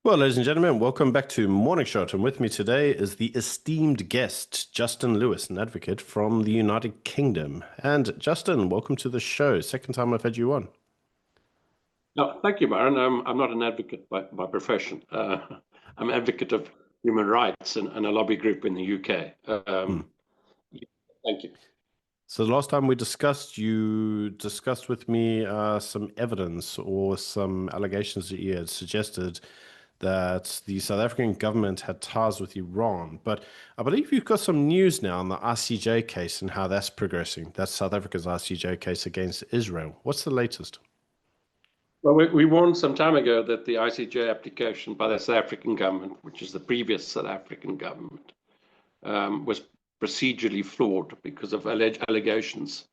Well, ladies and gentlemen, welcome back to Morning Shot. And with me today is the esteemed guest, Justin Lewis, an advocate from the United Kingdom. And Justin, welcome to the show. Second time I've had you on. No, thank you, Byron. I'm not an advocate by profession. I'm an advocate of human rights and a lobby group in the UK. Hmm. Thank you. So the last time we discussed, you discussed with me some evidence or some allegations that you had suggested that the South African government had ties with Iran. But I believe you've got some news now on the ICJ case and how that's progressing. That's South Africa's ICJ case against Israel. What's the latest? Well, we warned some time ago that the ICJ application by the South African government, which is the previous South African government, was procedurally flawed because of allegations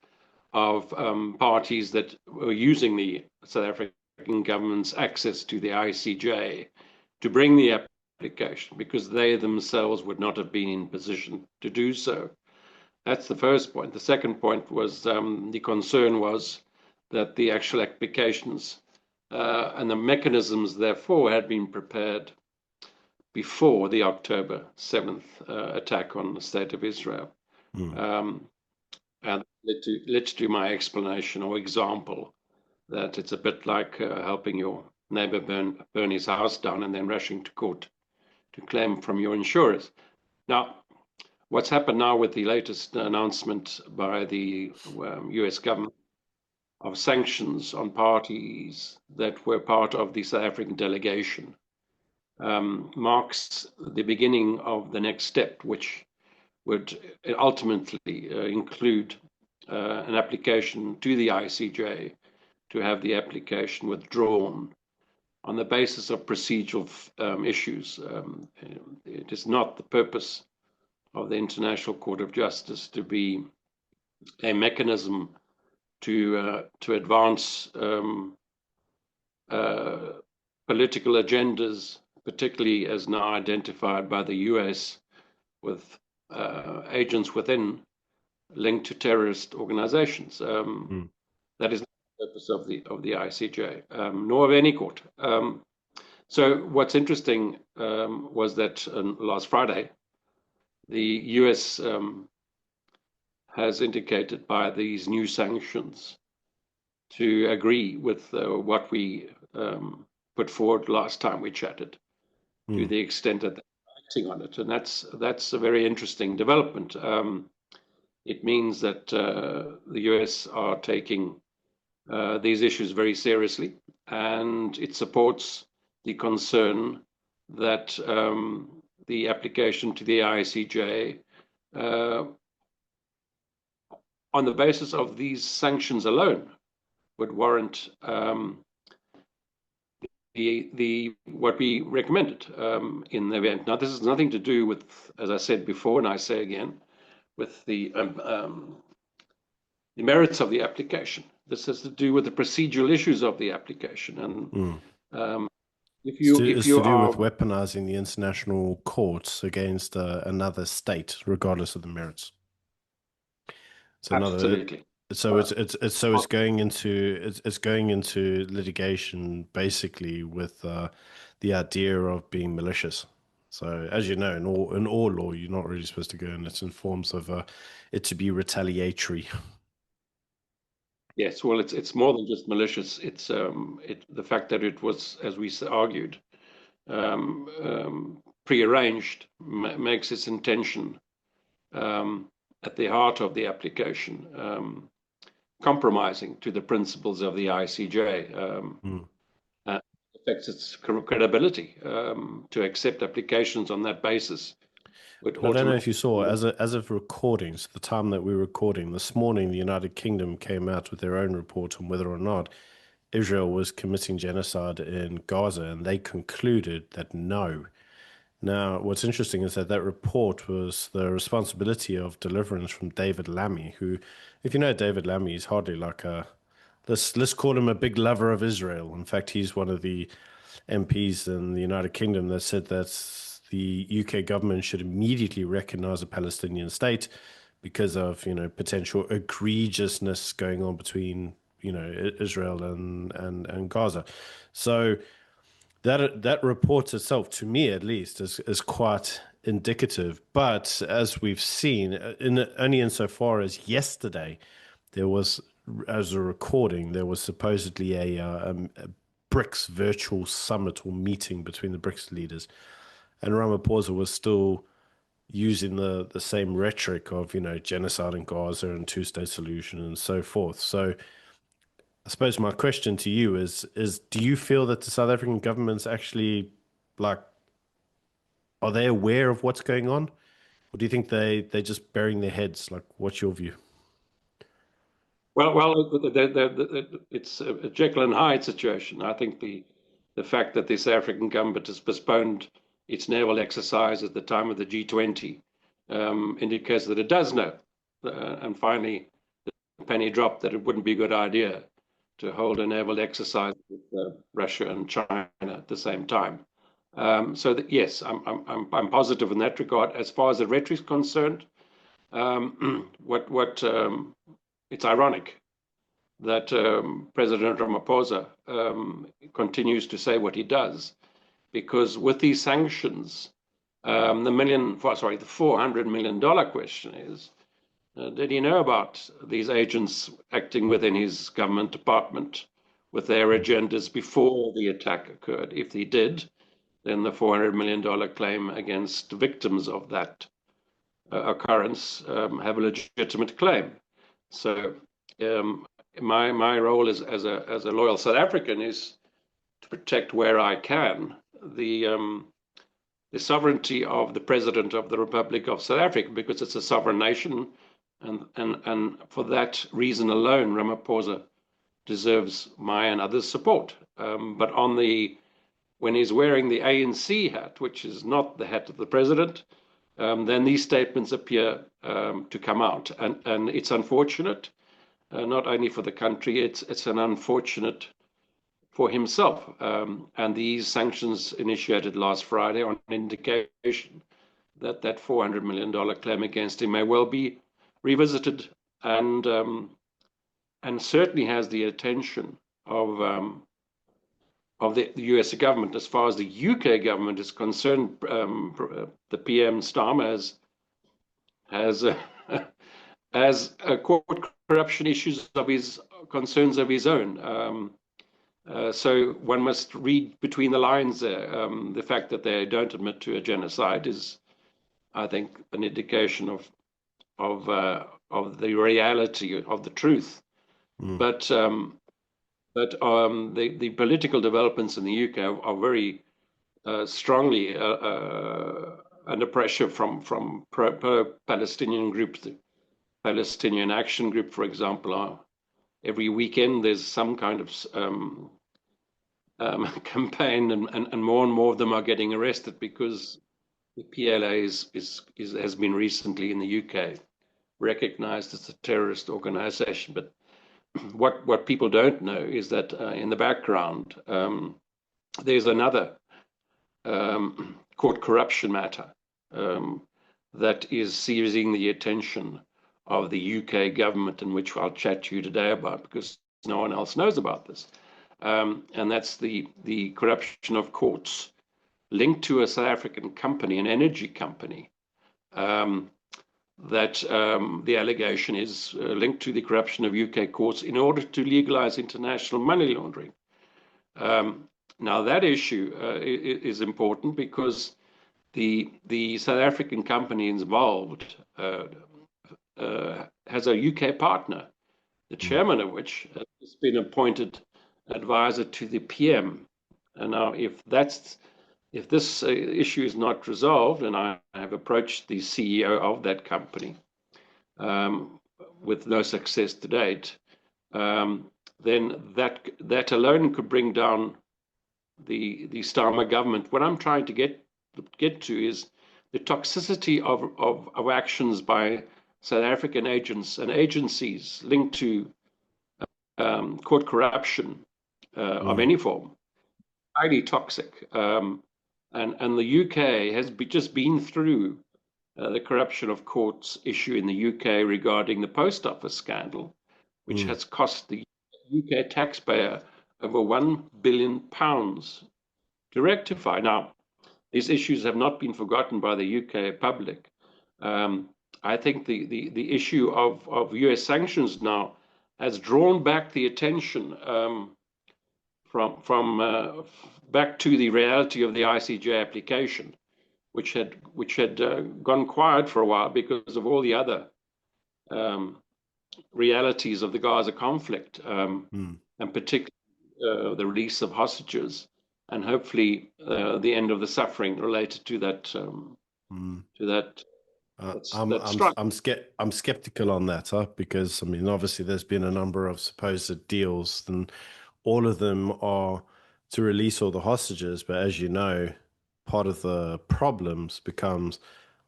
of parties that were using the South African government's access to the ICJ to bring the application because they themselves would not have been in position to do so. That's the first point. The second point was the concern was that the actual applications and the mechanisms, therefore, had been prepared before the October 7th attack on the State of Israel. Hmm. And let's do my explanation or example that it's a bit like helping your neighbor burn his house down and then rushing to court to claim from your insurers. Now, what's happened now with the latest announcement by the US government of sanctions on parties that were part of the South African delegation marks the beginning of the next step, which would ultimately include an application to the ICJ to have the application withdrawn on the basis of procedural issues. It is not the purpose of the International Court of Justice to be a mechanism to advance political agendas, particularly as now identified by the US with agents within linked to terrorist organizations. Hmm. That is not the purpose of the ICJ, nor of any court. So what's interesting was that last Friday, the US has indicated by these new sanctions to agree with what we put forward last time we chatted, to Hmm. the extent that they're acting on it, and that's a very interesting development. It means that the US are taking these issues very seriously, and it supports the concern that the application to the ICJ, on the basis of these sanctions alone, would warrant the what we recommended in the event. Now, this has nothing to do with, as I said before, and I say again, with the merits of the application. This has to do with the procedural issues of the application. And Hmm. if It's you to, if it's to you do with are weaponizing the international courts against another state, regardless of the merits. It's another. absolutely So uh, it's going into it's going into litigation basically with the idea of being malicious. So as you know, in all law, you're not really supposed to go in it in forms of it to be retaliatory. yes, well, it's more than just malicious. It's the fact that it was, as we argued, prearranged makes its intention um, at the heart of the application, compromising to the principles of the ICJ, Hmm. and affects its credibility to accept applications on that basis would Well, I don't know if ultimately. you saw, as of recording, so the time that we're recording this morning, the United Kingdom came out with their own report on whether or not Israel was committing genocide in Gaza, and they concluded that no. Now, what's interesting is that that report was the responsibility of deliverance from David Lammy, who, if you know David Lammy, is hardly like a let's call him a big lover of Israel. In fact, he's one of the MPs in the United Kingdom that said that the UK government should immediately recognize a Palestinian state because of, potential egregiousness going on between, Israel and Gaza. So That report itself, to me at least, is quite indicative. But as we've seen, only insofar as yesterday, there was, as a recording, there was supposedly a BRICS virtual summit or meeting between the BRICS leaders, and Ramaphosa was still using the same rhetoric of, genocide in Gaza and two-state solution and so forth. So I suppose my question to you is do you feel that the South African government's actually, like, are they aware of what's going on? Or do you think they're just burying their heads? Like, what's your view? It's a Jekyll and Hyde situation. I think the fact that the South African government has postponed its naval exercise at the time of the G20 indicates that it does know. And finally, the penny dropped that it wouldn't be a good idea to hold a naval exercise with Russia and China at the same time. So that, yes, I'm positive in that regard. As far as the rhetoric is concerned, what it's ironic that President Ramaphosa continues to say what he does, because with these sanctions, the $400 million question is, did he know about these agents acting within his government department with their agendas before the attack occurred? If he did, then the $400 million claim against victims of that occurrence have a legitimate claim. So my role as a loyal South African is to protect where I can the sovereignty of the President of the Republic of South Africa, because it's a sovereign nation, and for that reason alone, Ramaphosa deserves my and others' support. But when he's wearing the ANC hat, which is not the hat of the president, then these statements appear to come out, and it's unfortunate, not only for the country, it's an unfortunate for himself. And these sanctions initiated last Friday on an indication that that $400 million claim against him may well be revisited, and certainly has the attention of the US government. As far as the UK government is concerned, the PM Starmer has court corruption issues of his concerns of his own. So one must read between the lines there. The fact that they don't admit to a genocide is, I think, an indication of the reality of the truth. Mm. But the political developments in the UK are very strongly under pressure from pro-Palestinian groups. The Palestinian Action Group, for example, every weekend there's some kind of campaign, and more of them are getting arrested because the PLA has been recently in the UK recognized as a terrorist organization. But what people don't know is that in the background there's another court corruption matter that is seizing the attention of the UK government, in which I'll chat to you today about, because no one else knows about this. And that's the corruption of courts linked to a South African company, an energy company, that the allegation is linked to the corruption of UK courts in order to legalize international money laundering. Now that issue is important because the South African company involved has a UK partner, the chairman of which has been appointed advisor to the PM. And now, if this issue is not resolved, and I have approached the CEO of that company with no success to date, then that alone could bring down the Starmer government. What I'm trying to get to is the toxicity of actions by South African agents and agencies linked to court corruption of any form, highly toxic. And the UK has just been through the corruption of courts issue in the UK regarding the post office scandal, which has cost the UK taxpayer over £1 billion to rectify. Now, these issues have not been forgotten by the UK public. I think the issue of US sanctions now has drawn back the attention from back to the reality of the ICJ application, which had gone quiet for a while because of all the other realities of the Gaza conflict, and particularly the release of hostages, and hopefully the end of the suffering related to that that strike. I'm skeptical on that, because I mean, obviously, there's been a number of supposed deals, and all of them are to release all the hostages. But as you know, part of the problems becomes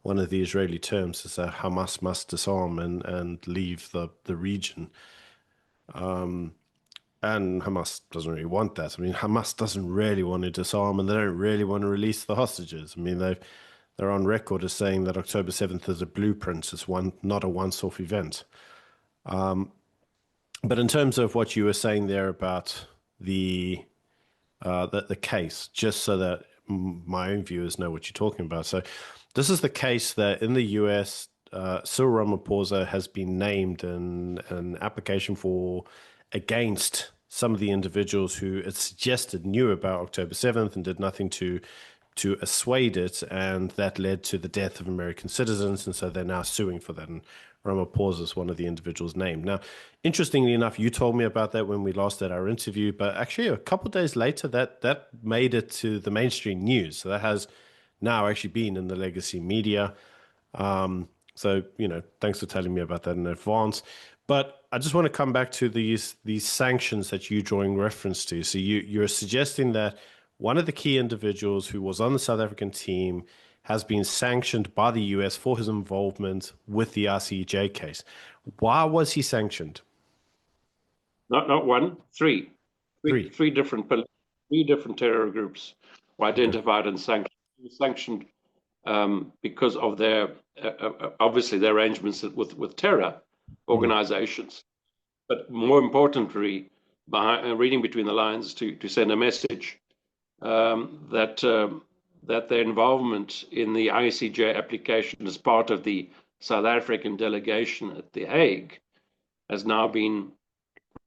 one of the Israeli terms is that Hamas must disarm and leave the region. And Hamas doesn't really want that. I mean, Hamas doesn't really want to disarm, and they don't really want to release the hostages. I mean, they're on record as saying that October 7th is a blueprint. It's not a once-off event. But in terms of what you were saying there about the case, just so that my own viewers know what you're talking about. So this is the case that in the US, Cyril Ramaphosa has been named in an application for against some of the individuals who it suggested knew about October 7th and did nothing to assuade it, and that led to the death of American citizens, and so they're now suing for that. And Ramaphosa is one of the individuals named. Now, interestingly enough, you told me about that when we last had our interview, but actually a couple of days later, that made it to the mainstream news. So that has now actually been in the legacy media. So, thanks for telling me about that in advance. But I just want to come back to these sanctions that you're drawing reference to. So you're suggesting that one of the key individuals who was on the South African team has been sanctioned by the US for his involvement with the ICJ case. Why was he sanctioned? Not one, three. Three. Three different terror groups were identified and sanctioned because of their obviously their arrangements with terror organizations, but more importantly, reading between the lines to send a message that their involvement in the ICJ application as part of the South African delegation at The Hague has now been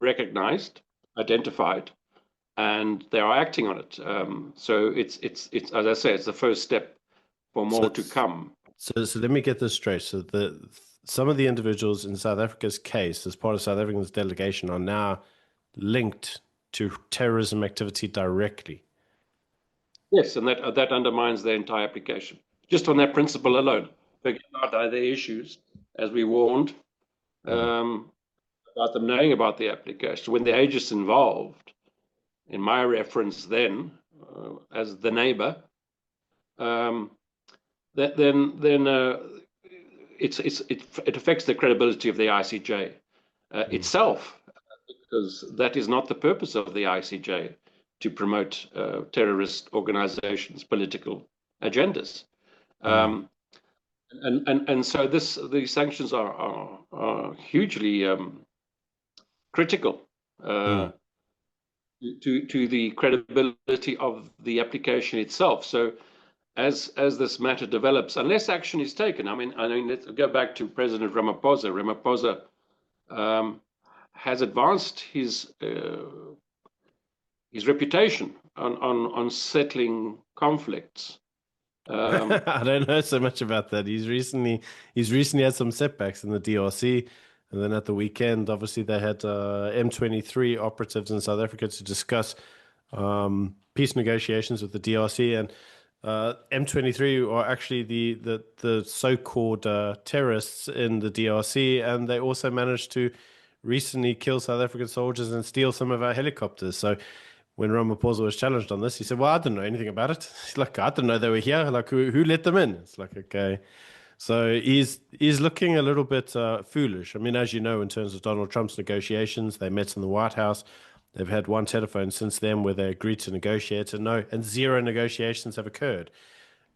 recognized, identified, and they are acting on it. So it's as I say, it's the first step for more to come. So let me get this straight. So some of the individuals in South Africa's case, as part of South Africa's delegation, are now linked to terrorism activity directly. Yes, and that undermines their entire application. Just on that principle alone, forget about other issues, as we warned, about them knowing about the application. When the Aegis involved, in my reference then, as the neighbor, then it affects the credibility of the ICJ itself, because that is not the purpose of the ICJ, to promote terrorist organizations' political agendas. And so these sanctions are hugely critical to the credibility of the application itself. So as this matter develops, unless action is taken, I mean, let's go back to President Ramaphosa. Ramaphosa has advanced his reputation on settling conflicts. I don't know so much about that. He's recently had some setbacks in the DRC, and then at the weekend, obviously, they had M23 operatives in South Africa to discuss peace negotiations with the DRC, and M23 are actually the so-called terrorists in the DRC, and they also managed to recently kill South African soldiers and steal some of our helicopters. So when Ramaphosa was challenged on this, he said, well, I didn't know anything about it. He's like, I didn't know they were here. Like, who let them in? It's like, okay. So he's looking a little bit foolish. I mean, as you know, in terms of Donald Trump's negotiations, they met in the White House. They've had one telephone since then where they agreed to negotiate, and zero negotiations have occurred.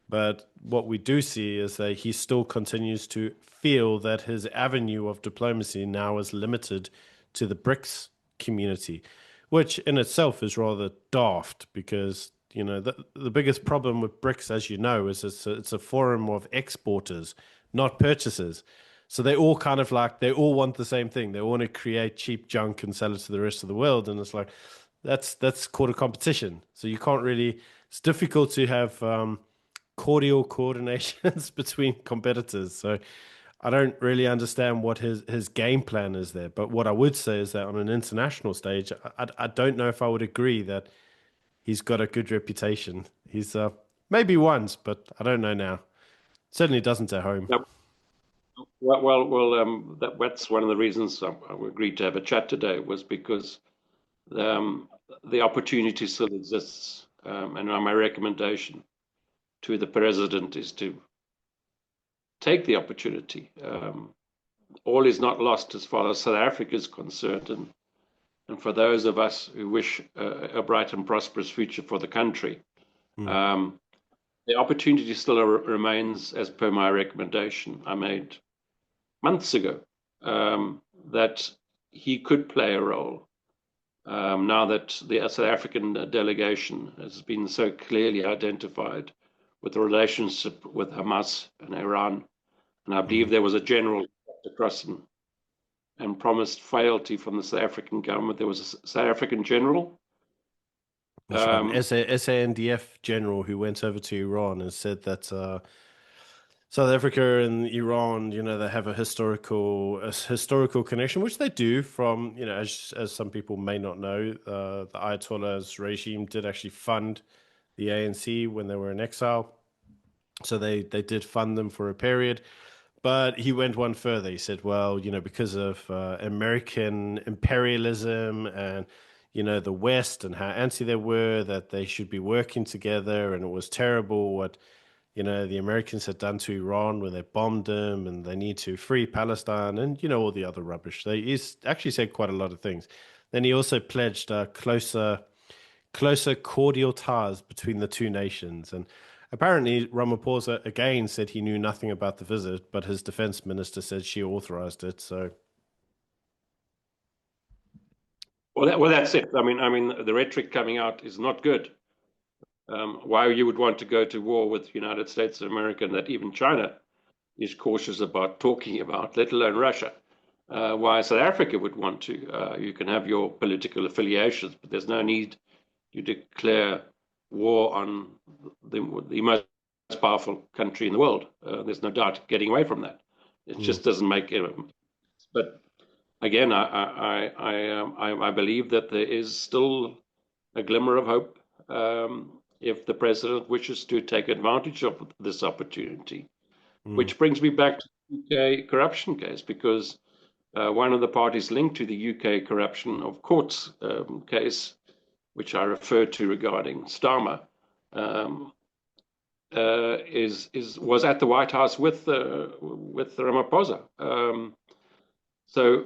But what we do see is that he still continues to feel that his avenue of diplomacy now is limited to the BRICS community, which in itself is rather daft, because You know, the biggest problem with BRICS, as you know, is it's a forum of exporters, not purchasers. So they all kind of like they all want the same thing. They want to create cheap junk and sell it to the rest of the world, and it's like that's called a competition. So you can't really. It's difficult to have cordial coordinations between competitors. So I don't really understand what his game plan is there. But what I would say is that on an international stage, I don't know if I would agree that he's got a good reputation. He's maybe once, but I don't know now. Certainly doesn't at home. Yep. That's one of the reasons I agreed to have a chat today was because the opportunity still exists. And my recommendation to the president is to take the opportunity. All is not lost as far as South Africa is concerned. And for those of us who wish a bright and prosperous future for the country, the opportunity still remains, as per my recommendation I made months ago, that he could play a role. Now that the South African delegation has been so clearly identified with the relationship with Hamas and Iran, and I believe there was a general across and promised fealty from the South African government. There was a South African general. That's right. An SANDF general who went over to Iran and said that South Africa and Iran, you know, they have a historical connection, which they do. From you know, as some people may not know, the Ayatollah's regime did actually fund the ANC when they were in exile, so they did fund them for a period. But he went one further. He said, well, you know, because of American imperialism and, you know, the West and how anti they were, that they should be working together. And it was terrible what, you know, the Americans had done to Iran when they bombed them and they need to free Palestine and, you know, all the other rubbish. He's actually said quite a lot of things. Then he also pledged closer cordial ties between the two nations. And apparently, Ramaphosa again said he knew nothing about the visit, but his defense minister said she authorized it. So, That's it. I mean, the rhetoric coming out is not good. Why you would want to go to war with the United States of America, and that even China is cautious about talking about, let alone Russia. Why South Africa would want to. You can have your political affiliations, but there's no need to declare war on the most powerful country in the world. There's no doubt getting away from that. It just doesn't make it. But again, I believe that there is still a glimmer of hope if the president wishes to take advantage of this opportunity. Which brings me back to the UK corruption case, because one of the parties linked to the UK corruption of courts case, which I referred to regarding Starmer, was at the White House with Ramaphosa. So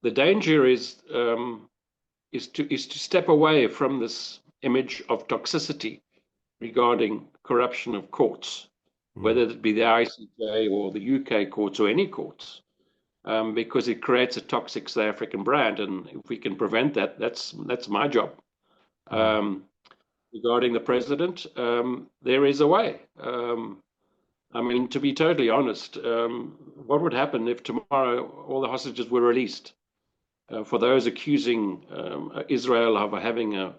the danger is to step away from this image of toxicity regarding corruption of courts, whether it be the ICJ or the UK courts or any courts, because it creates a toxic South African brand. And if we can prevent that, that's my job. Regarding the president, there is a way. I mean, to be totally honest, what would happen if tomorrow all the hostages were released? For those accusing Israel of having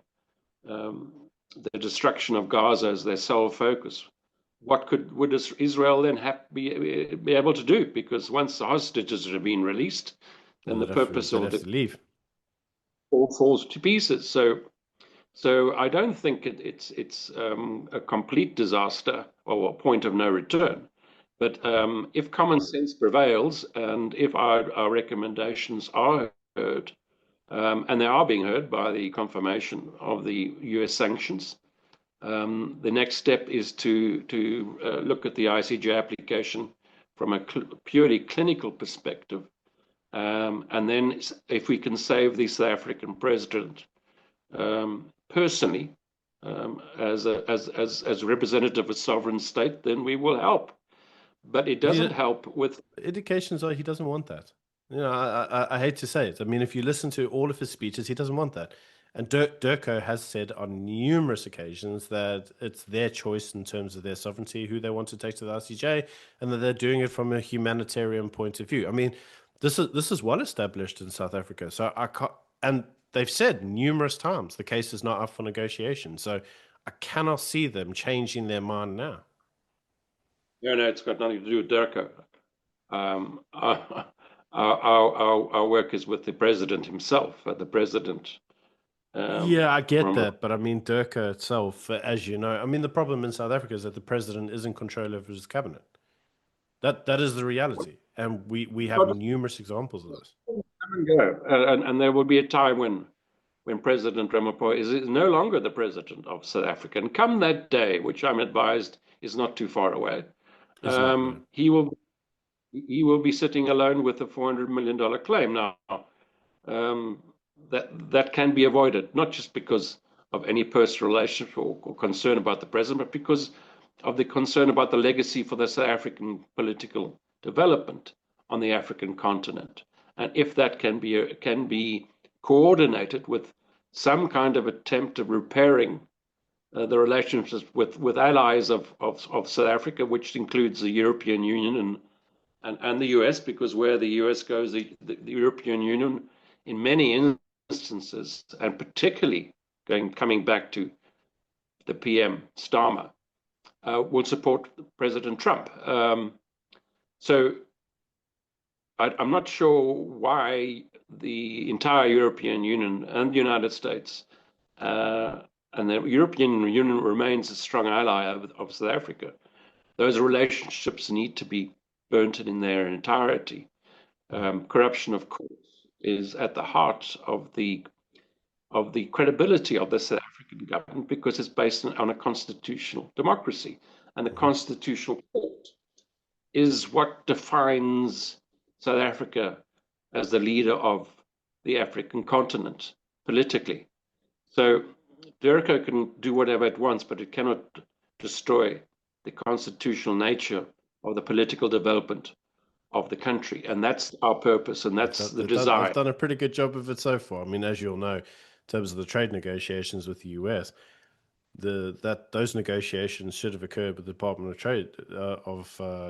the destruction of Gaza as their sole focus, would Israel then be able to do? Because once the hostages have been released, then the purpose of the all falls to pieces. So I don't think it's a complete disaster or a point of no return. But if common sense prevails and if our recommendations are heard, and they are being heard by the confirmation of the US sanctions, the next step is to look at the ICJ application from a purely clinical perspective. And then if we can save the South African president personally, as a representative of a sovereign state, then we will help. But it doesn't help with indications are he doesn't want that. You know, I hate to say it. I mean, if you listen to all of his speeches, he doesn't want that. And Durko has said on numerous occasions that it's their choice in terms of their sovereignty, who they want to take to the ICJ, and that they're doing it from a humanitarian point of view. I mean, this is well established in South Africa. So I can't, and they've said numerous times the case is not up for negotiation. So I cannot see them changing their mind now. No, it's got nothing to do with Durko. Our work is with the president himself. The president Yeah, I get from that, but I mean, Durka itself, as you know, I mean, the problem in South Africa is that the president is in control over his cabinet. That is the reality, and we have numerous examples of this. come and go, and there will be a time when President Ramaphosa is no longer the president of South Africa, and come that day, which I'm advised is not too far away, It's not, no. he will be sitting alone with a $400 million claim. Now, um, that can be avoided, not just because of any personal relationship or concern about the president, but because of the concern about the legacy for the South African political development on the African continent. And if that can be coordinated with some kind of attempt of repairing the relationships with allies of South Africa, which includes the European Union and the US, because where the US goes, the European Union, in many instances, and particularly coming back to the PM Starmer, will support President Trump. So I'm not sure why the entire European Union and the United States and the European Union remains a strong ally of South Africa. Those relationships need to be burnt in their entirety. Corruption, of course, is at the heart of the credibility of the South African government because it's based on a constitutional democracy, and the constitutional court is what defines South Africa as the leader of the African continent politically. So Durko can do whatever it wants, but it cannot destroy the constitutional nature of the political development of the country. And that's our purpose, and that's the They've desire. done a pretty good job of it so far. I mean, as you'll know, in terms of the trade negotiations with the US, those negotiations should have occurred with the Department of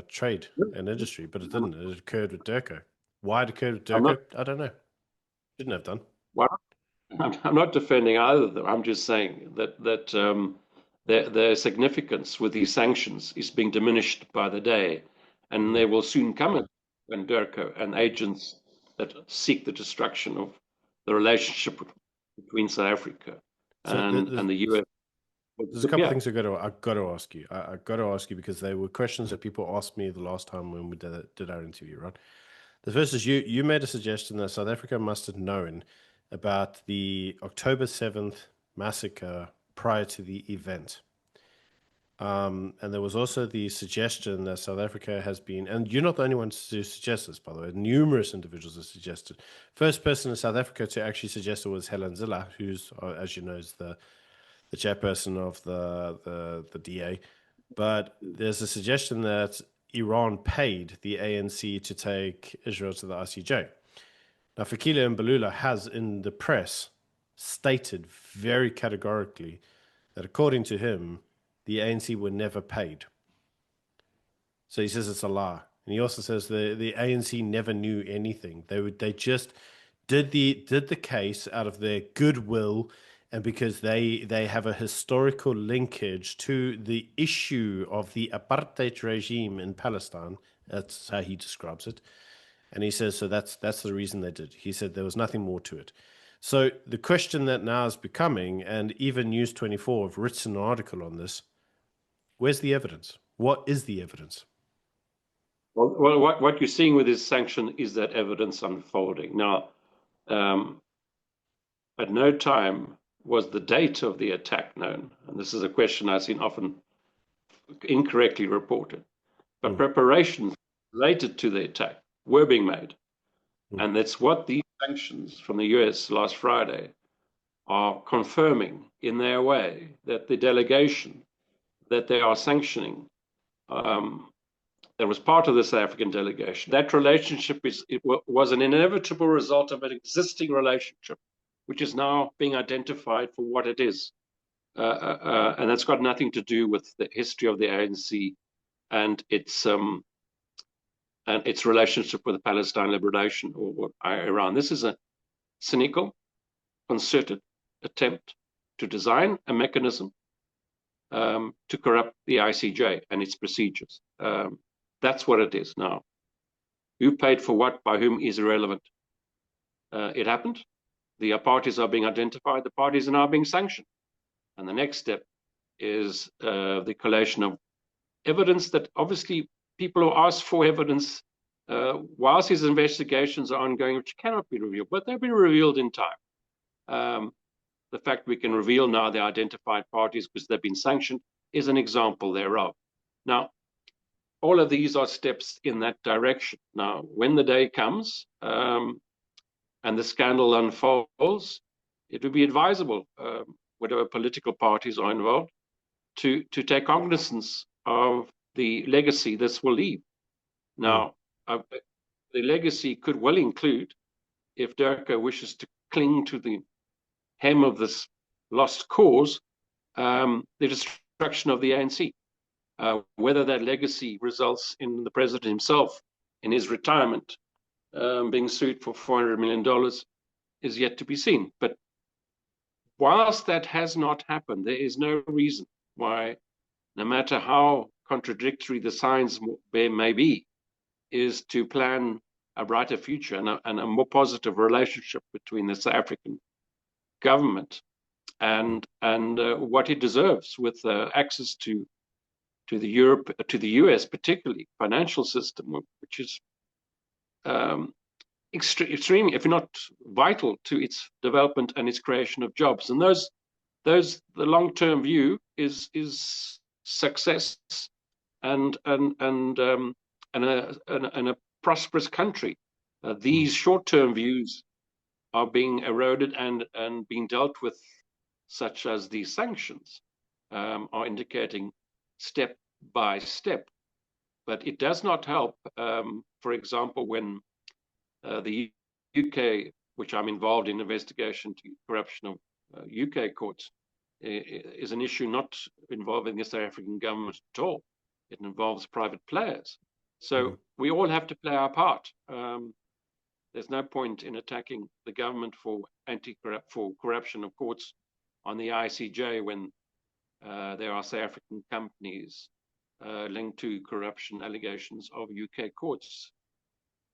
Trade and Industry, but it didn't. It occurred with Durko. Why it occurred with I'm not, Durko? I don't know. Shouldn't have done. well, I'm not defending either of them. I'm just saying that their significance with these sanctions is being diminished by the day, and there will soon come a when Durko and agents that seek the destruction of the relationship between South Africa So and the US will there's a couple of disappear. things I've got to ask you. I've got to ask you because they were questions that people asked me the last time when we did our interview, right? The first is you made a suggestion that South Africa must have known about the October 7th massacre prior to the event. And there was also the suggestion that South Africa has been, and you're not the only one to suggest this, by the way, numerous individuals have suggested. First person in South Africa to actually suggest it was Helen Zille, who's, as you know, is the chairperson of the DA. But there's a suggestion that Iran paid the ANC to take Israel to the ICJ. Now, Fikile Mbalula has in the press stated very categorically that according to him, the ANC were never paid. So he says it's a lie. And he also says the ANC never knew anything. They just did the case out of their goodwill and because they have a historical linkage to the issue of the apartheid regime in Palestine. That's how he describes it. And he says, so that's the reason they did. He said there was nothing more to it. So the question that now is becoming, and even News 24 have written an article on this, where's the evidence? What is the evidence? Well, what you're seeing with this sanction is that evidence unfolding. Now, at no time was the date of the attack known, and this is a question I've seen often incorrectly reported. But preparations related to the attack were being made. And that's what these sanctions from the US last Friday are confirming in their way, that the delegation that they are sanctioning, that was part of the South African delegation, that relationship was an inevitable result of an existing relationship which is now being identified for what it is. And that's got nothing to do with the history of the ANC and its relationship with the Palestine Liberation or Iran. This is a cynical, concerted attempt to design a mechanism to corrupt the ICJ and its procedures. That's what it is now. Who paid for what by whom is irrelevant. It happened. The parties are being identified. The parties are now being sanctioned. And the next step is the collation of evidence that obviously people who ask for evidence whilst these investigations are ongoing, which cannot be revealed, but they'll be revealed in time. The fact we can reveal now the identified parties because they've been sanctioned is an example thereof. Now, all of these are steps in that direction. Now, when the day comes and the scandal unfolds, it would be advisable, whatever political parties are involved, to take cognizance of the legacy this will leave. Now, the legacy could well include, if Durka wishes to cling to the hem of this lost cause, the destruction of the ANC. Whether that legacy results in the president himself, in his retirement, being sued for $400 million is yet to be seen. But whilst that has not happened, there is no reason why, no matter how contradictory the signs may be, is to plan a brighter future and a more positive relationship between the South African government and what it deserves with access to the US, particularly financial system, which is extremely, if not vital, to its development and its creation of jobs. And the long-term view is success and a prosperous country. These short-term views are being eroded and being dealt with, such as these sanctions are indicating step by step. But it does not help, for example, when the UK, which I'm involved in investigation to corruption of UK courts, is an issue not involving the South African government at all. It involves private players. So we all have to play our part. There's no point in attacking the government for corruption of courts on the ICJ when there are South African companies linked to corruption allegations of UK courts.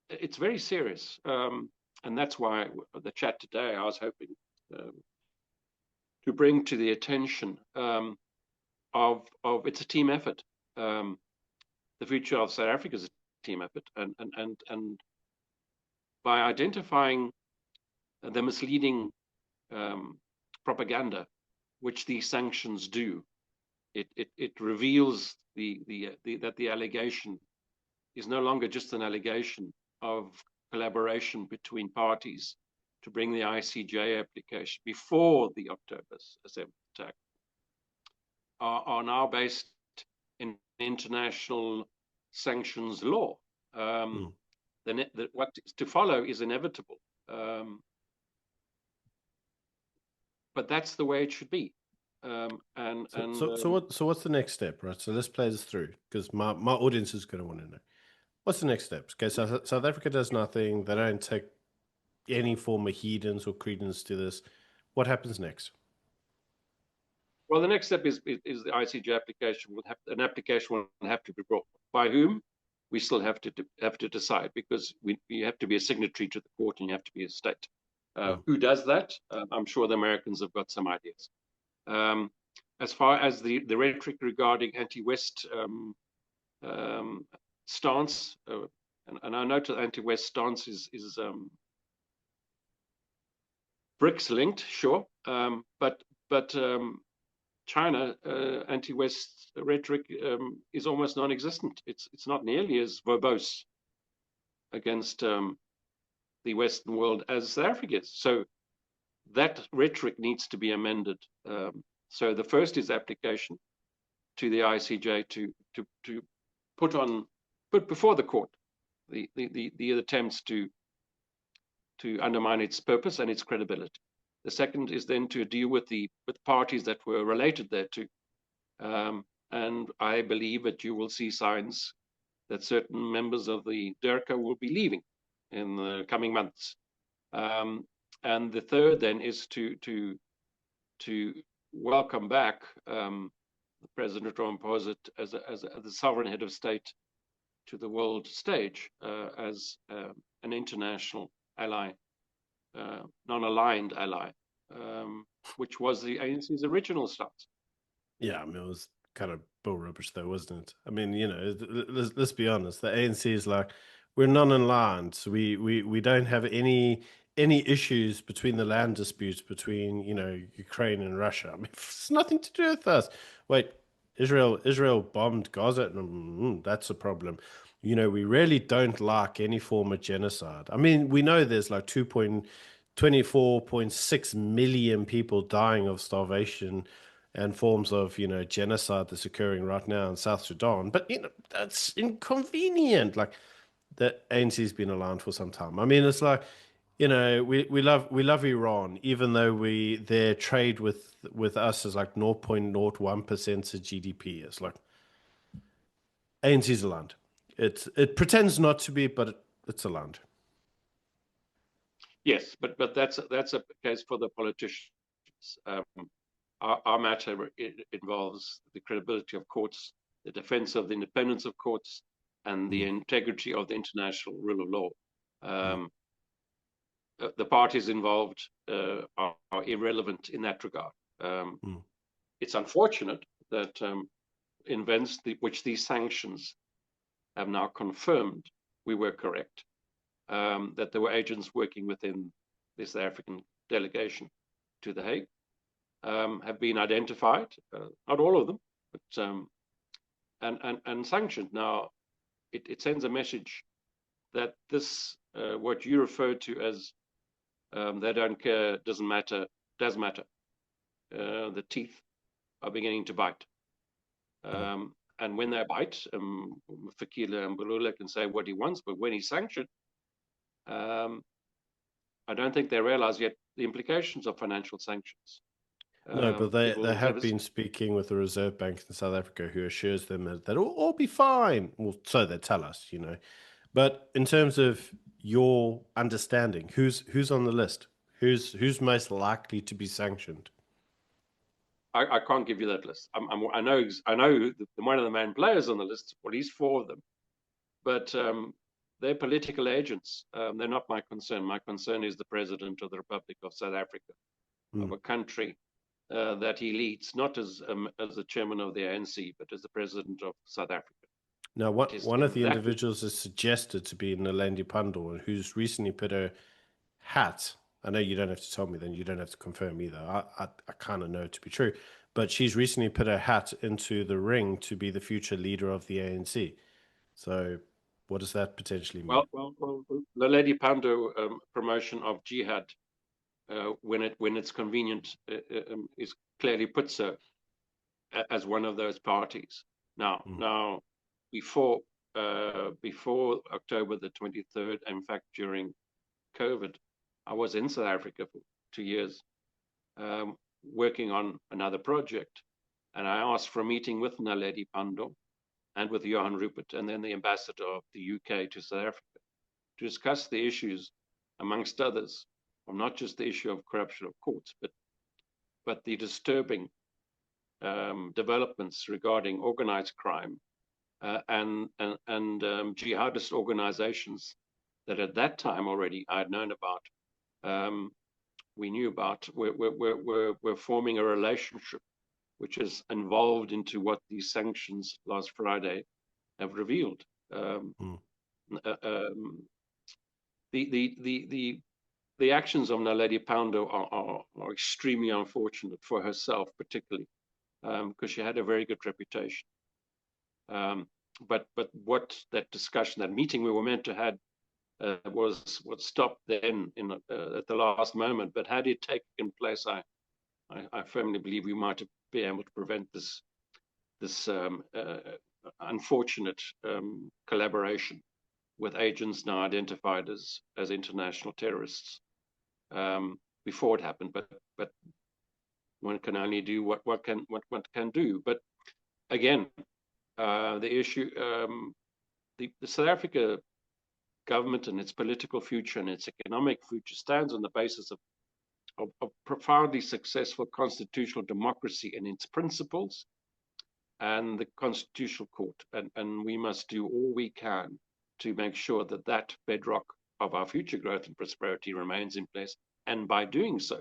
It's very serious, and that's why the chat today I was hoping to bring to the attention of it's a team effort. The future of South Africa is a team effort, and by identifying the misleading propaganda which these sanctions do, it reveals that the allegation is no longer just an allegation of collaboration between parties to bring the ICJ application before the October 7th attack, are now based in international sanctions law. What is to follow is inevitable, but that's the way it should be. So what's the next step, right? So let's play this through, because my audience is going to want to know. What's the next steps? Okay, so South Africa does nothing. They don't take any form of heedance or credence to this. What happens next? Well, the next step is the ICJ application. An application will have to be brought. By whom? We still have to decide, because you have to be a signatory to the court and you have to be a state. Who does that? I'm sure the Americans have got some ideas. As far as the rhetoric regarding anti-West stance, and I know the anti-West stance is BRICS linked, sure, but China anti-West rhetoric is almost non-existent. It's not nearly as verbose against the Western world as South Africa is. So that rhetoric needs to be amended. So the first is application to the ICJ to put before the court the attempts to undermine its purpose and its credibility. The second is then to deal with parties that were related thereto. And I believe that you will see signs that certain members of the DERCA will be leaving in the coming months. And the third then is to welcome back President Ramaphosa as the sovereign head of state to the world stage as an international ally, non-aligned ally, which was the ANC's original stance. Yeah, I mean, it was kind of bull rubbish, though, wasn't it? I mean, let's be honest. The ANC is like, we're non-aligned, so we don't have any issues between the land disputes between Ukraine and Russia. I mean, it's nothing to do with us. Wait, Israel bombed Gaza. That's a problem. We really don't like any form of genocide. I mean, we know there's like 24.6 million people dying of starvation and forms of genocide that's occurring right now in South Sudan. But that's inconvenient. Like the ANC's been around for some time. I mean, it's like we love Iran, even though their trade with us is like 0.01% of GDP. It's like ANC's a land. It pretends not to be, but it's a land. Yes, but that's a case for the politicians. Our matter involves the credibility of courts, the defense of the independence of courts, and the integrity of the international rule of law. The parties involved are irrelevant in that regard. It's unfortunate that events which these sanctions have now confirmed we were correct, that there were agents working within this African delegation to The Hague, have been identified, not all of them, but and sanctioned. Now, it sends a message that this, what you refer to as they don't care, doesn't matter, does matter. The teeth are beginning to bite. And when they bite, Fikile Mbalula can say what he wants, but when he's sanctioned, I don't think they realize yet the implications of financial sanctions. No, but they have been speaking with the Reserve Bank in South Africa, who assures them that it'll all be fine. Well, so they tell us. But in terms of your understanding, who's on the list? Who's most likely to be sanctioned? I can't give you that list. I know one of the main players on the list, well, at least four of them, but they're political agents. They're not my concern. My concern is the President of the Republic of South Africa, of a country that he leads, not as the chairman of the ANC, but as the President of South Africa. Now, one of the individuals is suggested to be Naledi Pandor, who's recently put her hat. I know you don't have to tell me, then you don't have to confirm either. I kind of know it to be true, but she's recently put her hat into the ring to be the future leader of the ANC. So, what does that potentially mean? Well, the Lady Pandor promotion of jihad, when it's convenient, is clearly puts her as one of those parties. Now, before October the 23rd, in fact, during COVID, I was in South Africa for 2 years, working on another project, and I asked for a meeting with Naledi Pandor and with Johan Rupert, and then the ambassador of the UK to South Africa, to discuss the issues, amongst others, of not just the issue of corruption of courts, but the disturbing developments regarding organized crime and jihadist organizations that at that time already I had known about. We knew about. We're forming a relationship which is involved into what these sanctions last Friday have revealed. The actions of Naledi Pandor are extremely unfortunate for herself, particularly because she had a very good reputation. But what that discussion, that meeting we were meant to have, was what stopped then at the last moment. But had it taken place, I firmly believe we might have been able to prevent this unfortunate collaboration with agents now identified as international terrorists. before it happened, but one can only do what can do. But again, the issue, the South Africa government and its political future and its economic future stands on the basis of profoundly successful constitutional democracy and its principles and the Constitutional Court. And we must do all we can to make sure that that bedrock of our future growth and prosperity remains in place. And by doing so,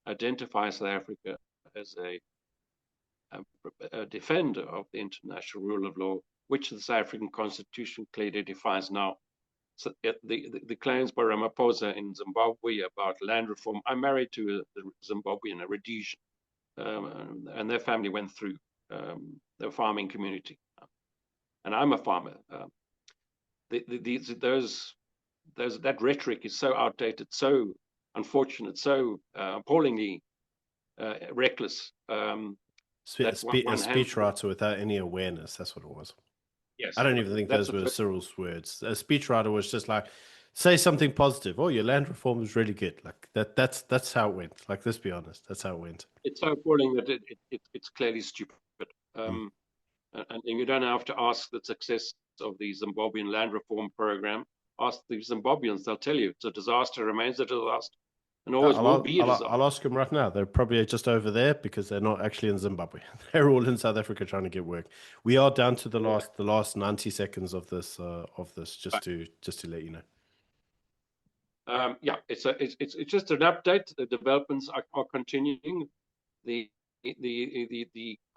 identify South Africa as a defender of the international rule of law, which the South African Constitution clearly defines now. So the claims by Ramaphosa in Zimbabwe about land reform. I'm married to a Zimbabwean, a Rhodesian, and their family went through the farming community, and I'm a farmer. That rhetoric is so outdated, so unfortunate, so appallingly reckless. A speechwriter without any awareness. That's what it was. Yes, I don't even think those were Cyril's words. A speechwriter was just like, say something positive. Oh, your land reform is really good. Like that's how it went. Like, let's be honest, that's how it went. It's so appalling that it's clearly stupid. And you don't have to ask the success of the Zimbabwean land reform program. Ask the Zimbabweans; they'll tell you it's a disaster, remains a disaster, and always will be a disaster. I'll ask them right now. They're probably just over there because they're not actually in Zimbabwe. They're all in South Africa trying to get work. We are down to the last 90 seconds of this just to let you know. Yeah, it's just an update. The developments are continuing. The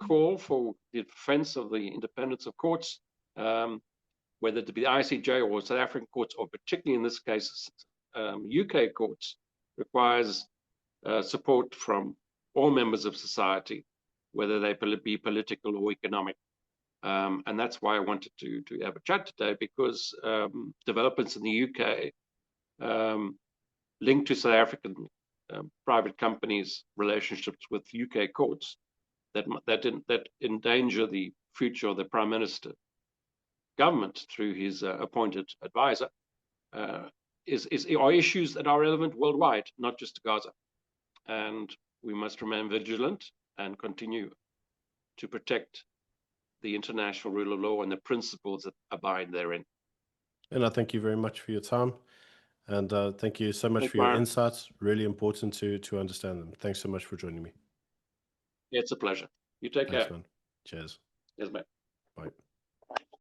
call for the defense of the independence of courts, whether it be the ICJ or South African courts, or particularly in this case, UK courts, requires support from all members of society, whether they be political or economic. And that's why I wanted to have a chat today, because developments in the UK linked to South African private companies' relationships with UK courts that endanger the future of the Prime Minister government through his appointed advisor are issues that are relevant worldwide, not just to Gaza. And we must remain vigilant and continue to protect the international rule of law and the principles that abide therein. And I thank you very much for your time. And thank you so much for your insights. Really important to understand them. Thanks so much for joining me. It's a pleasure. You take care. Man. Cheers. Yes, mate. Bye.